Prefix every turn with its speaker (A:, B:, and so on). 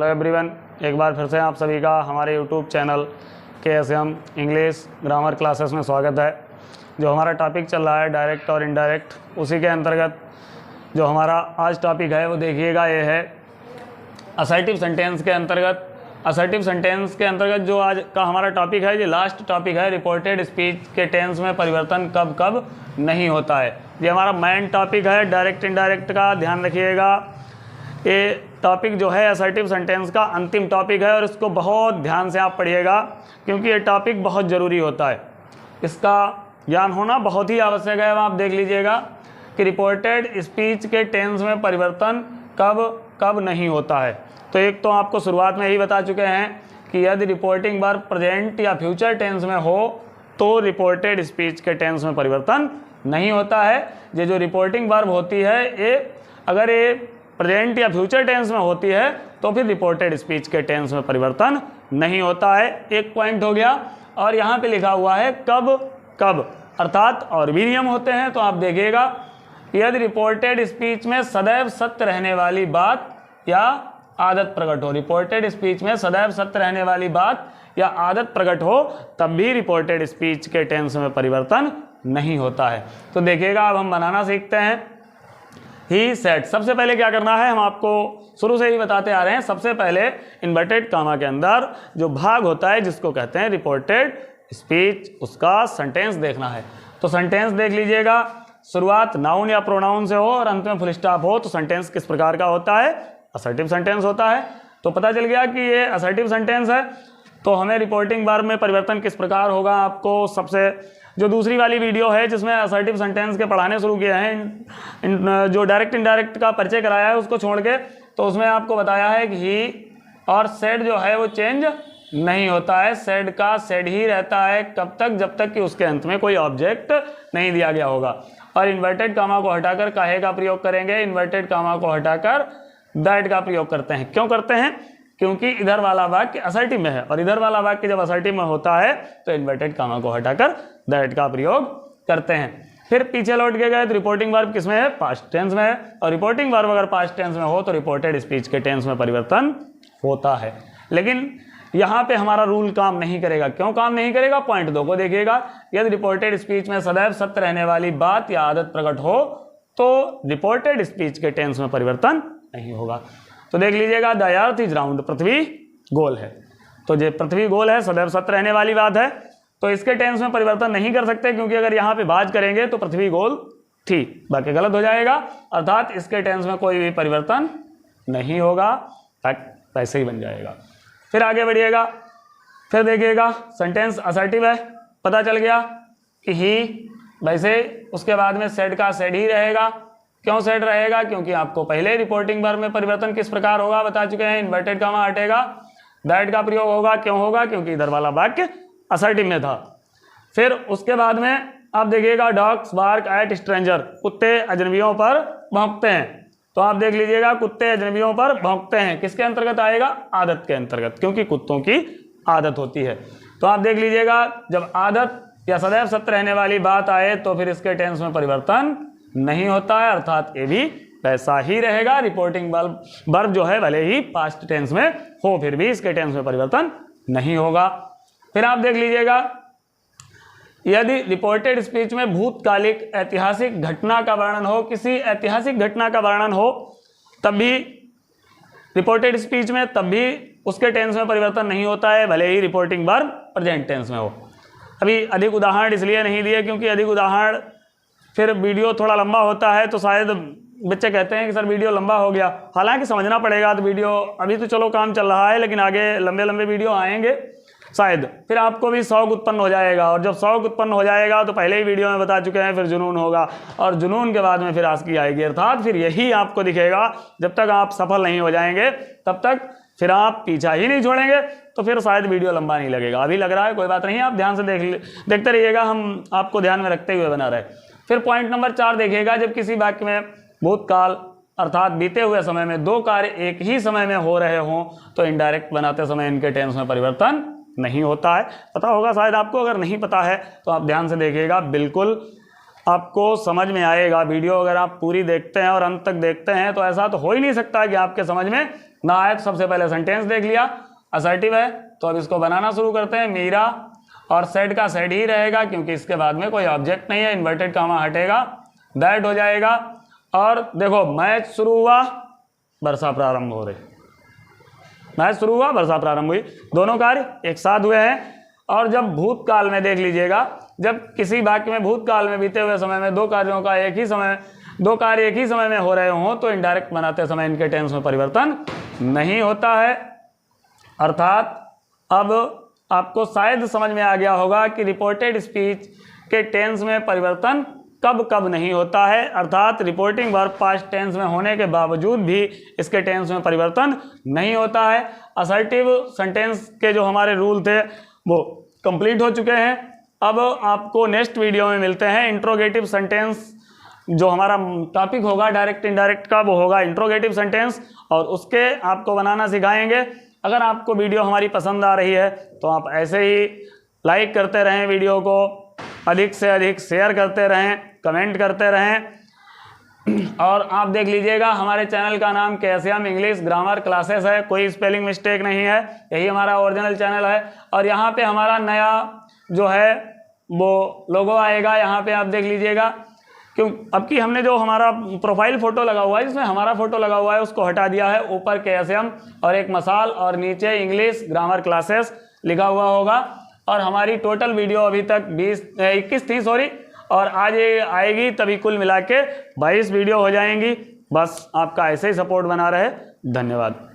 A: Everyone, एक बार फिर से आप सभी का हमारे YouTube channel KSM English grammar classes में स्वागत है। जो हमारा टॉपिक चल रहा है डायरेक्ट और इनडायरेक्ट, उसी के अंतर्गत जो हमारा आज टॉपिक है वो देखिएगा, ये है असर्टिव सेंटेंस के अंतर्गत। असर्टिव सेंटेंस के अंतर्गत जो आज का हमारा टॉपिक है, ये लास्ट टॉपिक है, रिपोर्टेड स्पीच के टेंस में परिवर्तन कब कब नहीं होता है। ये हमारा मेन टॉपिक है डायरेक्ट इनडायरेक्ट का, ध्यान रखिएगा। ये टॉपिक जो है असर्टिव सेंटेंस का अंतिम टॉपिक है और इसको बहुत ध्यान से आप पढ़िएगा, क्योंकि ये टॉपिक बहुत ज़रूरी होता है। इसका ज्ञान होना बहुत ही आवश्यक है। आप देख लीजिएगा कि रिपोर्टेड स्पीच के टेंस में परिवर्तन कब कब नहीं होता है। तो एक तो आपको शुरुआत में ही बता चुके हैं कि यदि रिपोर्टिंग वर्ब प्रेजेंट या फ्यूचर टेंस में हो तो रिपोर्टेड स्पीच के टेंस में परिवर्तन नहीं होता है। ये जो रिपोर्टिंग वर्ब होती है, ये अगर ये प्रेजेंट या फ्यूचर टेंस में होती है तो फिर रिपोर्टेड स्पीच के टेंस में परिवर्तन नहीं होता है। एक पॉइंट हो गया। और यहाँ पे लिखा हुआ है कब कब, अर्थात और भी नियम होते हैं। तो आप देखिएगा, यदि रिपोर्टेड स्पीच में सदैव सत्य रहने वाली बात या आदत प्रकट हो, रिपोर्टेड स्पीच में सदैव सत्य रहने वाली बात या आदत प्रकट हो, तब भी रिपोर्टेड स्पीच के टेंस में परिवर्तन नहीं होता है। तो देखिएगा, अब हम बनाना सीखते हैं। ही सेड, सबसे पहले क्या करना है, हम आपको शुरू से ही बताते आ रहे हैं। सबसे पहले इन्वर्टेड कामा के अंदर जो भाग होता है जिसको कहते हैं रिपोर्टेड स्पीच, उसका सेंटेंस देखना है। तो सेंटेंस देख लीजिएगा, शुरुआत नाउन या प्रोनाउन से हो और अंत में फुल स्टॉप हो तो सेंटेंस किस प्रकार का होता है, असर्टिव सेंटेंस होता है। तो पता चल गया कि ये असर्टिव सेंटेंस है। तो हमें रिपोर्टिंग वर्ब में परिवर्तन किस प्रकार होगा, आपको सबसे जो दूसरी वाली वीडियो है जिसमें असर्टिव सेंटेंस के पढ़ाने शुरू किए हैं, जो डायरेक्ट इनडायरेक्ट का परिचय कराया है उसको छोड़ के, तो उसमें आपको बताया है कि ही और सेड जो है वो चेंज नहीं होता है। सेड का सेड ही रहता है कब तक, जब तक कि उसके अंत में कोई ऑब्जेक्ट नहीं दिया गया होगा। और इन्वर्टेड कामा को हटाकर काहे का प्रयोग करेंगे, इन्वर्टेड कामा को हटाकर दैट का प्रयोग करते हैं। क्यों करते हैं, क्योंकि इधर वाला वाक्य असर्टिव में है और इधर वाला वाक्य जब असर्टिव में होता है तो इन्वर्टेड कामा को हटाकर दैट का प्रयोग करते हैं। फिर पीछे लौट के गए तो रिपोर्टिंग वर्ब किस में है, पास्ट टेंस में है। और रिपोर्टिंग वर्ब अगर पास्ट टेंस में हो तो रिपोर्टेड स्पीच के टेंस में परिवर्तन होता है। लेकिन यहाँ पे हमारा रूल काम नहीं करेगा। क्यों काम नहीं करेगा, पॉइंट 2 को देखिएगा। यदि रिपोर्टेड स्पीच में सदैव सत्य रहने वाली बात या आदत प्रकट हो तो रिपोर्टेड स्पीच के टेंस में परिवर्तन नहीं होगा। तो देख लीजिएगा, द अर्थ इज राउंड, पृथ्वी गोल है। तो ये पृथ्वी गोल है, सदैव सत्य रहने वाली बात है, तो इसके टेंस में परिवर्तन नहीं कर सकते, क्योंकि अगर यहाँ पे बात करेंगे तो पृथ्वी गोल थी, बाकी गलत हो जाएगा। अर्थात इसके टेंस में कोई भी परिवर्तन नहीं होगा, वैसे ही बन जाएगा। फिर आगे बढ़िएगा, फिर देखिएगा सेंटेंस असर्टिव है, पता चल गया कि ही, वैसे उसके बाद में सेड का सेड ही रहेगा। क्यों सेड रहेगा, क्योंकि आपको पहले रिपोर्टिंग वर्ब में परिवर्तन किस प्रकार होगा बता चुके हैं। इन्वर्टेड कामा हटेगा, दैट का प्रयोग होगा। क्यों होगा, क्योंकि इधर वाला वाक्य असर्टिव में था। फिर उसके बाद में आप देखिएगा, डॉग्स बार्क एट स्ट्रेंजर, कुत्ते अजनबियों पर भौंकते हैं। तो आप देख लीजिएगा, कुत्ते अजनबियों पर भौंकते हैं किसके अंतर्गत आएगा, आदत के अंतर्गत, क्योंकि कुत्तों की आदत होती है। तो आप देख लीजिएगा, जब आदत या सदैव सत्य रहने वाली बात आए तो फिर इसके टेंस में परिवर्तन नहीं होता है, अर्थात ये भी वैसा ही रहेगा। रिपोर्टिंग वर्ब जो है भले ही पास्ट टेंस में हो, फिर भी इसके टेंस में परिवर्तन नहीं होगा। फिर आप देख लीजिएगा, यदि रिपोर्टेड स्पीच में भूतकालिक ऐतिहासिक घटना का वर्णन हो, किसी ऐतिहासिक घटना का वर्णन हो, तब भी रिपोर्टेड स्पीच में, तब भी उसके टेंस में परिवर्तन नहीं होता है, भले ही रिपोर्टिंग वर्ब प्रेजेंट टेंस में हो। अभी अधिक उदाहरण इसलिए नहीं दिए क्योंकि अधिक उदाहरण फिर वीडियो थोड़ा लंबा होता है, तो शायद बच्चे कहते हैं कि सर वीडियो लंबा हो गया। हालांकि समझना पड़ेगा, तो वीडियो अभी तो चलो काम चल रहा है, लेकिन आगे लंबे लंबे वीडियो आएंगे शायद, फिर आपको भी शौक उत्पन्न हो जाएगा। और जब शौक उत्पन्न हो जाएगा तो पहले ही वीडियो में बता चुके हैं, फिर जुनून होगा और जुनून के बाद में फिर आस्की आएगी, अर्थात फिर यही आपको दिखेगा। जब तक आप सफल नहीं हो जाएंगे तब तक फिर आप पीछा ही नहीं छोड़ेंगे, तो फिर शायद वीडियो लंबा नहीं लगेगा। अभी लग रहा है, कोई बात नहीं, आप ध्यान से देखते रहिएगा, हम आपको ध्यान में रखते हुए बना रहे। फिर पॉइंट नंबर 4 देखिएगा, जब किसी वाक्य में भूतकाल अर्थात बीते हुए समय में दो कार्य एक ही समय में हो रहे हों तो इनडायरेक्ट बनाते समय इनके टेंस में परिवर्तन नहीं होता है। पता होगा शायद आपको, अगर नहीं पता है तो आप ध्यान से देखिएगा, बिल्कुल आपको समझ में आएगा। वीडियो अगर आप पूरी देखते हैं और अंत तक देखते हैं तो ऐसा तो हो ही नहीं सकता कि आपके समझ में ना आए तो सबसे पहले सेंटेंस देख लिया, असर्टिव है तो अब इसको बनाना शुरू करते हैं। मीरा, और सेड का सेड ही रहेगा क्योंकि इसके बाद में कोई ऑब्जेक्ट नहीं है, इन्वर्टेड कामा हटेगा, दैट हो जाएगा। और देखो मैच शुरू हुआ, वर्षा प्रारंभ हो रही, मैच शुरू हुआ, वर्षा प्रारंभ हुई, दोनों कार्य एक साथ हुए हैं। और जब भूतकाल में देख लीजिएगा, जब किसी वाक्य में भूतकाल में बीते हुए समय में दो कार्यों का दो कार्य एक ही समय में हो रहे हों तो इनडायरेक्ट बनाते समय इनके टेंस में परिवर्तन नहीं होता है। अर्थात अब आपको शायद समझ में आ गया होगा कि रिपोर्टेड स्पीच के टेंस में परिवर्तन कब कब नहीं होता है। अर्थात रिपोर्टिंग वर्ब पास्ट टेंस में होने के बावजूद भी इसके टेंस में परिवर्तन नहीं होता है। असर्टिव सेंटेंस के जो हमारे रूल थे वो कंप्लीट हो चुके हैं। अब आपको नेक्स्ट वीडियो में मिलते हैं। इंट्रोगेटिव सेंटेंस जो हमारा टॉपिक होगा डायरेक्ट इनडायरेक्ट का, वो होगा इंट्रोगेटिव सेंटेंस, और उसके आपको बनाना सिखाएंगे। अगर आपको वीडियो हमारी पसंद आ रही है तो आप ऐसे ही लाइक करते रहें, वीडियो को अधिक से अधिक शेयर करते रहें, कमेंट करते रहें। और आप देख लीजिएगा हमारे चैनल का नाम KSM इंग्लिश ग्रामर क्लासेस है, कोई स्पेलिंग मिस्टेक नहीं है, यही हमारा ओरिजिनल चैनल है। और यहाँ पे हमारा नया जो है वो लोगो आएगा, यहाँ पे आप देख लीजिएगा। क्यों अब की हमने जो हमारा प्रोफाइल फ़ोटो लगा हुआ है, जिसमें हमारा फ़ोटो लगा हुआ है, उसको हटा दिया है। ऊपर KSM और एक मसाल और नीचे इंग्लिश ग्रामर क्लासेस लिखा हुआ होगा। और हमारी टोटल वीडियो अभी तक 21 थी सॉरी, और आज ये आएगी तभी कुल मिला के 22 वीडियो हो जाएंगी। बस आपका ऐसे ही सपोर्ट बना रहे। धन्यवाद।